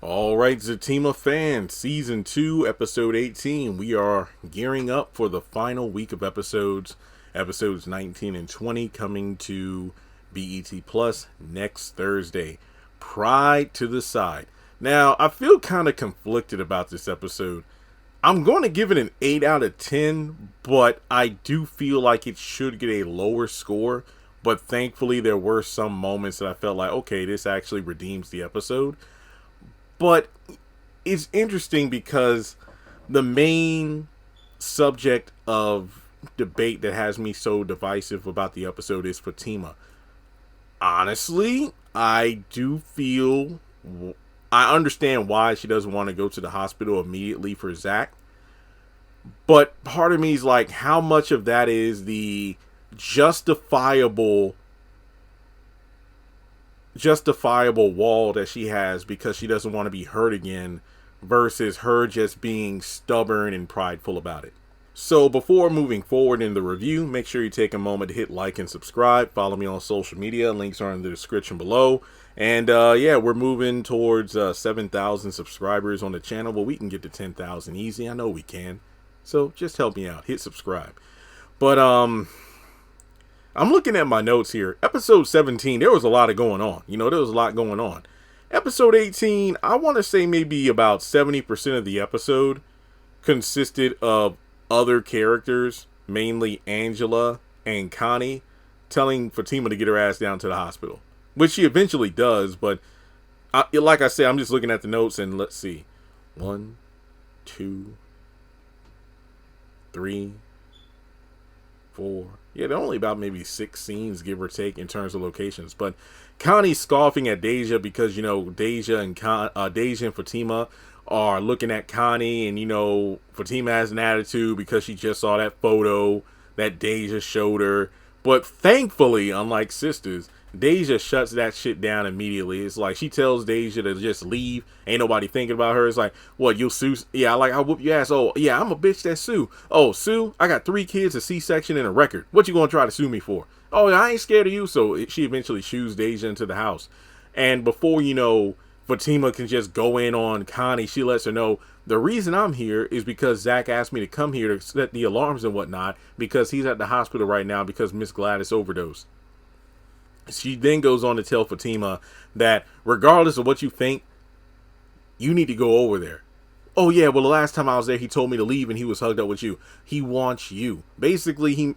All right, Zatima fans, Season 2, Episode 18. We are gearing up for the final week of episodes 19 and 20, coming to BET Plus next Thursday. Pride to the side. Now, I feel kind of conflicted about this episode. I'm going to give it an 8 out of 10, but I do feel like it should get a lower score. But thankfully, there were some moments that I felt like, okay, this actually redeems the episode. But it's interesting because the main subject of debate that has me so divisive about the episode is Fatima. Honestly, I understand why she doesn't want to go to the hospital immediately for Zach. But part of me is like, how much of that is the justifiable wall that she has because she doesn't want to be hurt again versus her just being stubborn and prideful about it. So before moving forward in the review, make sure you take a moment to hit like and subscribe. Follow me on social media. Links are in the description below. And we're moving towards 7,000 subscribers on the channel, but we can get to 10,000 easy. I know we can. So just help me out. Hit subscribe. But I'm looking at my notes here. Episode 17, there was a lot going on. There was a lot going on. Episode 18, I want to say maybe about 70% of the episode consisted of other characters, mainly Angela and Connie, telling Fatima to get her ass down to the hospital. Which she eventually does, but like I said, I'm just looking at the notes and let's see. 1, 2, 3, 4. Yeah, they're only about maybe 6 scenes, give or take, in terms of locations. But Connie's scoffing at Deja because, Deja and Fatima are looking at Connie, and, Fatima has an attitude because she just saw that photo that Deja showed her. But thankfully, unlike Sistas, Deja shuts that shit down immediately. It's like she tells Deja to just leave. Ain't nobody thinking about her. It's like, what, you'll sue? Yeah, I'll whoop your ass. Oh, yeah, I'm a bitch that sue. Oh, sue? I got 3 kids, a C-section, and a record. What you gonna try to sue me for? Oh, I ain't scared of you. So she eventually shoos Deja into the house. And before, Fatima can just go in on Connie, she lets her know, the reason I'm here is because Zach asked me to come here to set the alarms and whatnot because he's at the hospital right now because Miss Gladys overdosed. She then goes on to tell Fatima that regardless of what you think, you need to go over there. Oh yeah, well the last time I was there, he told me to leave and he was hugged up with you. He wants you. Basically, he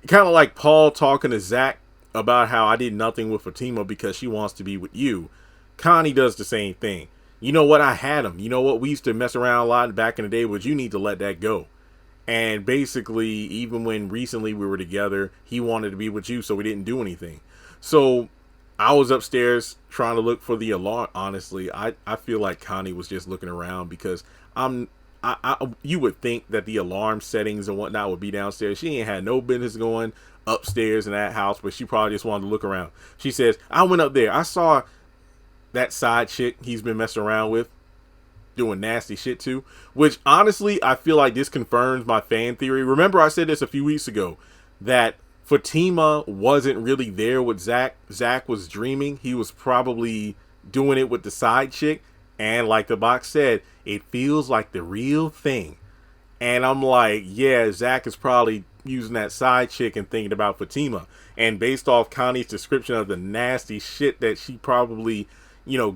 kind of like Paul talking to Zach about how I did nothing with Fatima because she wants to be with you. Connie does the same thing. You know what? I had him. You know what? We used to mess around a lot back in the day, but you need to let that go. And basically, even when recently we were together, he wanted to be with you, so we didn't do anything. So I was upstairs trying to look for the alarm. Honestly, I feel like Connie was just looking around because you would think that the alarm settings and whatnot would be downstairs. She ain't had no business going upstairs in that house, but she probably just wanted to look around. She says, I went up there. I saw that side chick he's been messing around with doing nasty shit too, which honestly I feel like this confirms my fan theory. Remember I said this a few weeks ago that Fatima wasn't really there with Zach. Zach was dreaming. He was probably doing it with the side chick, and like the box said, it feels like the real thing. And I'm like, yeah, Zach is probably using that side chick and thinking about Fatima. And based off Connie's description of the nasty shit that she probably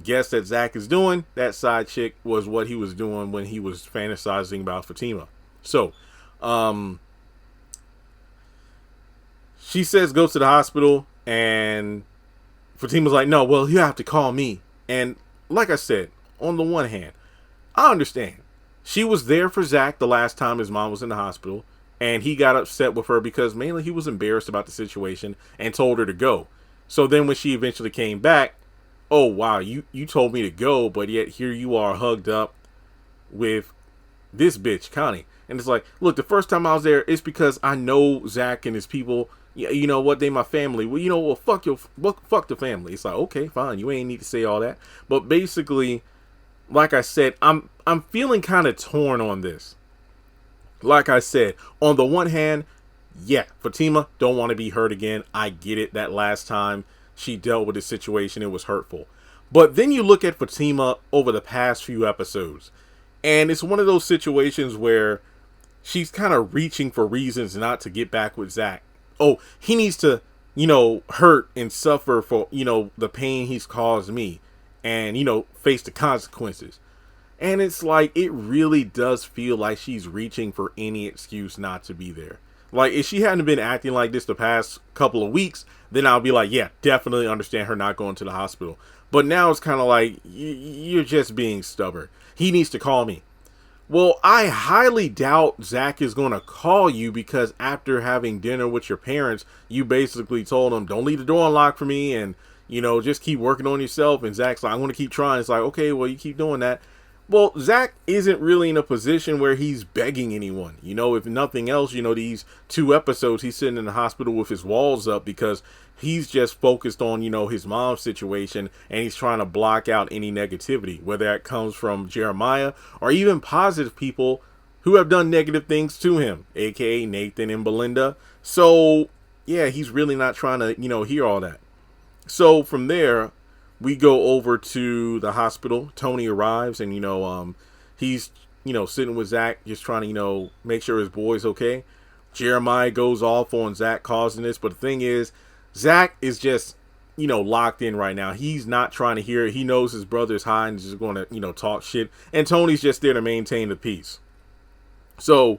guess that Zach is doing, that side chick was what he was doing when he was fantasizing about Fatima. So, she says go to the hospital, and Fatima's like, no, well, you have to call me. And like I said, on the one hand, I understand. She was there for Zach the last time his mom was in the hospital, and he got upset with her because mainly he was embarrassed about the situation and told her to go. So then when she eventually came back, oh, wow, you told me to go, but yet here you are hugged up with this bitch, Connie. And it's like, look, the first time I was there, it's because I know Zach and his people. You know what? They my family. Well, fuck the family. It's like, okay, fine. You ain't need to say all that. But basically, like I said, I'm feeling kind of torn on this. Like I said, on the one hand, yeah, Fatima don't want to be hurt again. I get it. That last time she dealt with the situation, it was hurtful. But then you look at Fatima over the past few episodes, and it's one of those situations where she's kind of reaching for reasons not to get back with Zach. Oh, he needs to, hurt and suffer for, the pain he's caused me and, face the consequences. And it's like, it really does feel like she's reaching for any excuse not to be there. Like, if she hadn't been acting like this the past couple of weeks, then I'll be like, yeah, definitely understand her not going to the hospital. But now it's kind of like, you're just being stubborn. He needs to call me. Well, I highly doubt Zach is going to call you, because after having dinner with your parents, you basically told him, don't leave the door unlocked for me, and, just keep working on yourself. And Zach's like, I'm going to keep trying. It's like, okay, well, you keep doing that. Well, Zach isn't really in a position where he's begging anyone. If nothing else, these 2 episodes, he's sitting in the hospital with his walls up because he's just focused on, his mom's situation, and he's trying to block out any negativity, whether that comes from Jeremiah or even positive people who have done negative things to him, aka Nathan and Belinda. So, yeah, he's really not trying to, hear all that. So from there, we go over to the hospital. Tony arrives, and he's sitting with Zach, just trying to make sure his boy's okay. Jeremiah goes off on Zach causing this, but the thing is, Zach is just locked in right now. He's not trying to hear it. He knows his brother's high and is just going to talk shit, and Tony's just there to maintain the peace. So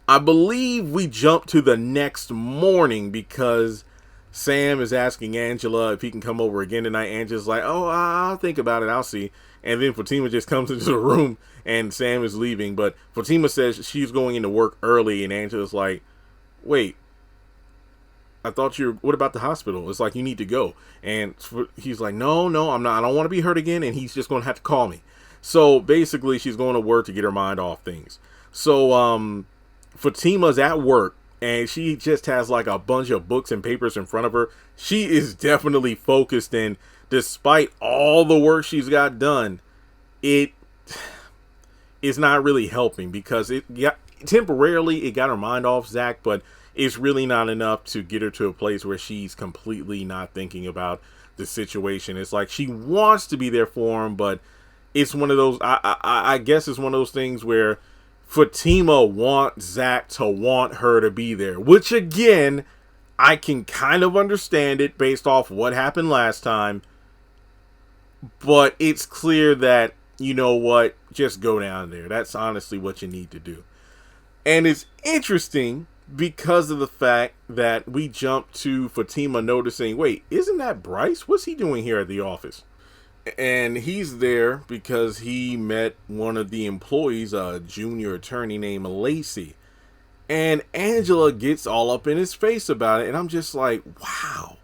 I believe we jump to the next morning, because Sam is asking Angela if he can come over again tonight. Angela's like, oh, I'll think about it. I'll see. And then Fatima just comes into the room, and Sam is leaving. But Fatima says she's going into work early, and Angela's like, wait, I thought what about the hospital? It's like, you need to go. And he's like, no, I'm not. I don't want to be hurt again. And he's just going to have to call me. So basically, she's going to work to get her mind off things. So Fatima's at work, and she just has like a bunch of books and papers in front of her. She is definitely focused, and despite all the work she's got done, it is not really helping, because it got her mind off Zach, but it's really not enough to get her to a place where she's completely not thinking about the situation. It's like she wants to be there for him, but it's one of those, I guess it's one of those things where Fatima wants Zach to want her to be there, which again, I can kind of understand it based off what happened last time, but it's clear that, just go down there. That's honestly what you need to do. And it's interesting because of the fact that we jump to Fatima noticing, wait, isn't that Bryce? What's he doing here at the office? And he's there because he met one of the employees, a junior attorney named Lacey. And Angela gets all up in his face about it. And I'm just like, wow.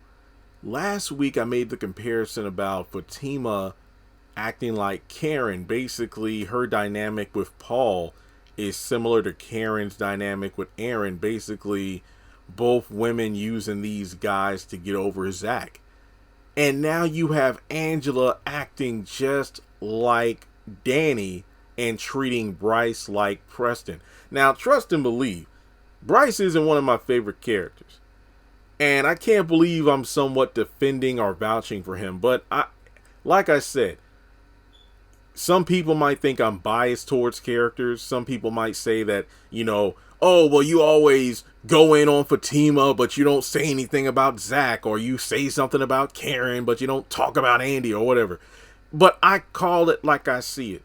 Last week I made the comparison about Fatima acting like Karen. Basically, her dynamic with Paul is similar to Karen's dynamic with Aaron. Basically, both women using these guys to get over Zach. And now you have Angela acting just like Danny and treating Bryce like Preston. Now, trust and believe, Bryce isn't one of my favorite characters. And I can't believe I'm somewhat defending or vouching for him. But like I said, some people might think I'm biased towards characters. Some people might say that, oh, well, you always go in on Fatima, but you don't say anything about Zach, or you say something about Karen, but you don't talk about Andy or whatever. But I call it like I see it.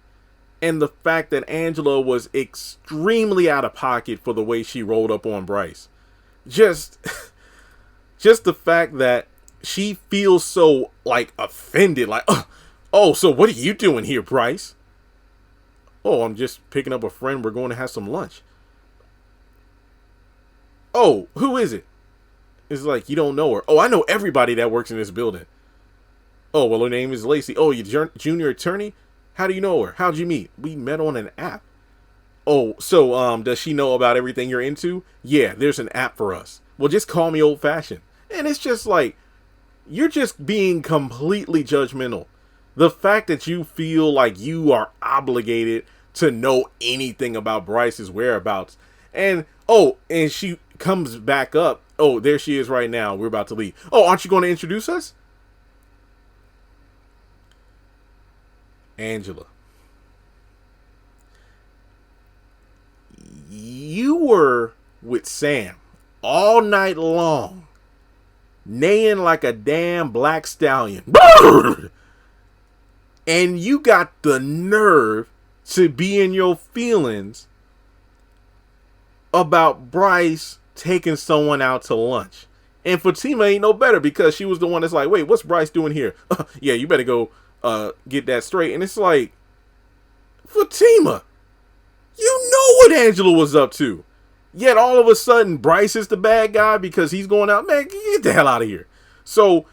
And the fact that Angela was extremely out of pocket for the way she rolled up on Bryce. Just the fact that she feels so, like, offended. Like, oh, so what are you doing here, Bryce? Oh, I'm just picking up a friend. We're going to have some lunch. Oh, who is it? It's like, you don't know her. Oh, I know everybody that works in this building. Oh, well, her name is Lacey. Oh, you junior attorney? How do you know her? How'd you meet? We met on an app. Oh, so does she know about everything you're into? Yeah, there's an app for us. Well, just call me old fashioned. And it's just like, you're just being completely judgmental. The fact that you feel like you are obligated to know anything about Bryce's whereabouts. And she comes back up. Oh, there she is right now. We're about to leave. Oh, aren't you going to introduce us? Angela, you were with Sam all night long, neighing like a damn black stallion. And you got the nerve to be in your feelings about Bryce taking someone out to lunch. And Fatima ain't no better because she was the one that's like, wait, what's Bryce doing here? Yeah, you better go get that straight. And it's like, Fatima, you know what Angela was up to. Yet all of a sudden, Bryce is the bad guy because he's going out. Man, get the hell out of here. So,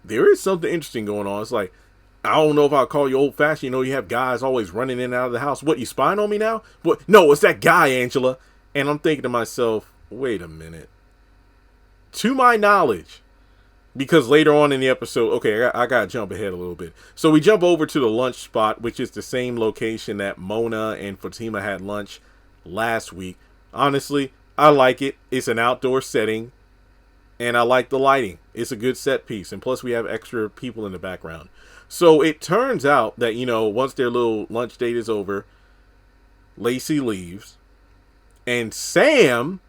there is something interesting going on. It's like, I don't know if I'll call you old fashioned. You know, you have guys always running in and out of the house. What, you spying on me now? What? No, it's that guy, Angela. And I'm thinking to myself, wait a minute. To my knowledge, because later on in the episode, okay, I got to jump ahead a little bit. So we jump over to the lunch spot, which is the same location that Mona and Fatima had lunch last week. Honestly, I like it. It's an outdoor setting. And I like the lighting. It's a good set piece. And plus we have extra people in the background. So it turns out that, you know, once their little lunch date is over, Lacey leaves. And Sam,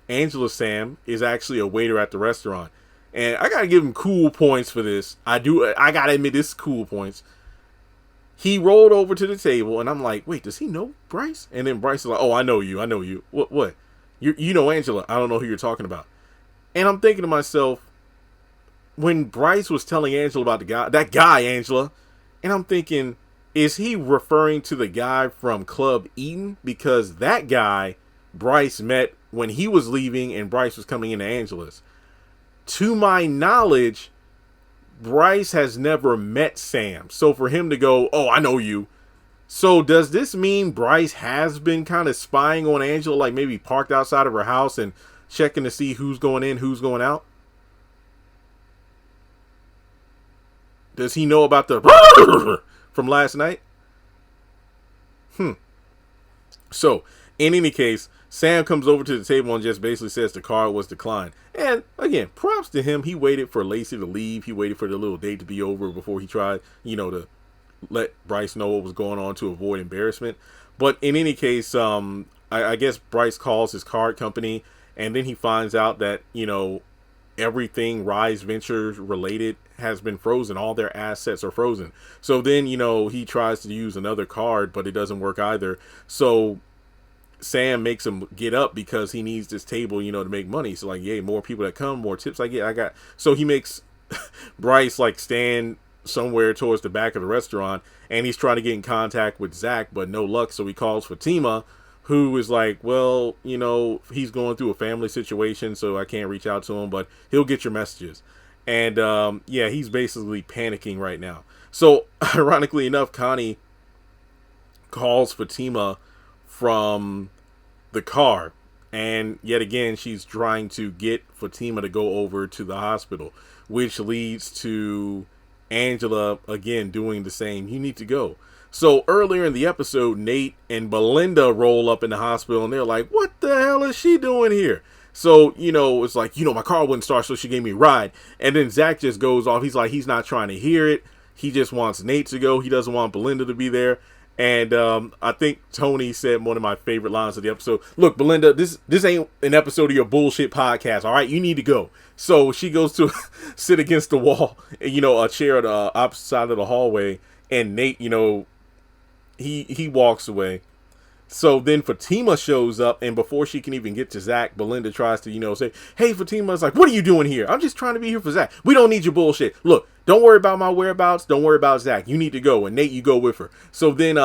Angela's Sam, is actually a waiter at the restaurant. And I got to give him cool points for this. I got to admit, this is cool points. He rolled over to the table and I'm like, wait, does he know Bryce? And then Bryce is like, oh, I know you. What? You know Angela. I don't know who you're talking about. And I'm thinking to myself, when Bryce was telling Angela about that guy, Angela, and I'm thinking, is he referring to the guy from Club Eden? Because that guy, Bryce met when he was leaving and Bryce was coming into Angela's. To my knowledge, Bryce has never met Sam. So for him to go, oh, I know you. So does this mean Bryce has been kind of spying on Angela, like maybe parked outside of her house and checking to see who's going in, who's going out? Does he know about the from last night? So, in any case, Sam comes over to the table and just basically says the card was declined. And again, props to him. He waited for Lacey to leave. He waited for the little date to be over before he tried, you know, to let Bryce know what was going on to avoid embarrassment. But in any case, I guess Bryce calls his card company and then he finds out that, you know, everything Rise Ventures related has been frozen. All their assets are frozen. So then, you know, he tries to use another card, but it doesn't work either. So Sam makes him get up because he needs this table, you know, to make money. So like, yay, more people that come, more tips I get. So he makes Bryce like stand somewhere towards the back of the restaurant and he's trying to get in contact with Zach, but no luck. So he calls Fatima, who is like, well, you know, he's going through a family situation, so I can't reach out to him, but he'll get your messages. And, yeah, he's basically panicking right now. So, ironically enough, Connie calls Fatima from the car. And yet again, she's trying to get Fatima to go over to the hospital, which leads to Angela, again, doing the same. You need to go. So earlier in the episode, Nate and Belinda roll up in the hospital and they're like, what the hell is she doing here? So, you know, it's like, you know, my car wouldn't start, so she gave me a ride. And then Zach just goes off. He's like, he's not trying to hear it. He just wants Nate to go. He doesn't want Belinda to be there. And I think Tony said one of my favorite lines of the episode. Look, Belinda, this ain't an episode of your bullshit podcast. All right, you need to go. So she goes to sit against the wall, you know, a chair at the opposite side of the hallway. And Nate, you know, he walks away. So then Fatima shows up, and before she can even get to Zach, Belinda tries to, you know, say, hey, Fatima's like, what are you doing here? I'm just trying to be here for Zach. We don't need your bullshit. Look, don't worry about my whereabouts. Don't worry about Zach. You need to go. And Nate, you go with her. So then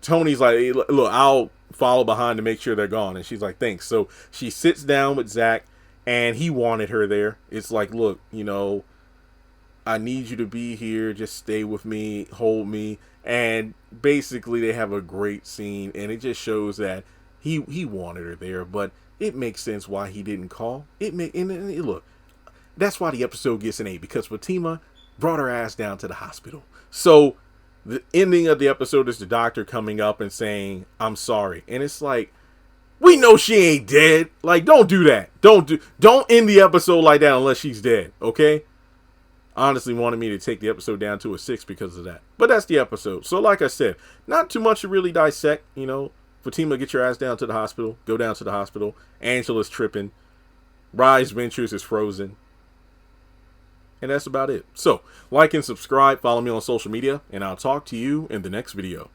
Tony's like, hey, look, I'll follow behind to make sure they're gone. And she's like, thanks. So she sits down with Zach, and he wanted her there. It's like, look, you know, I need you to be here. Just stay with me. Hold me. And basically they have a great scene, and it just shows that he wanted her there, but it makes sense why he didn't call. Look, that's why the episode gets an 8, because Fatima brought her ass down to the hospital. So the ending of the episode is the doctor coming up and saying, I'm sorry. And it's like, we know she ain't dead. Like, don't do that. Don't end the episode like that unless she's dead, okay? honestly wanted me to take the episode down to a 6 because of that. But that's the episode. So like I said, not too much to really dissect. Fatima, get your ass down to the hospital. Go down to the hospital. Angela's tripping. Rise Ventures is frozen. And that's about it. So, like and subscribe. Follow me on social media. And I'll talk to you in the next video.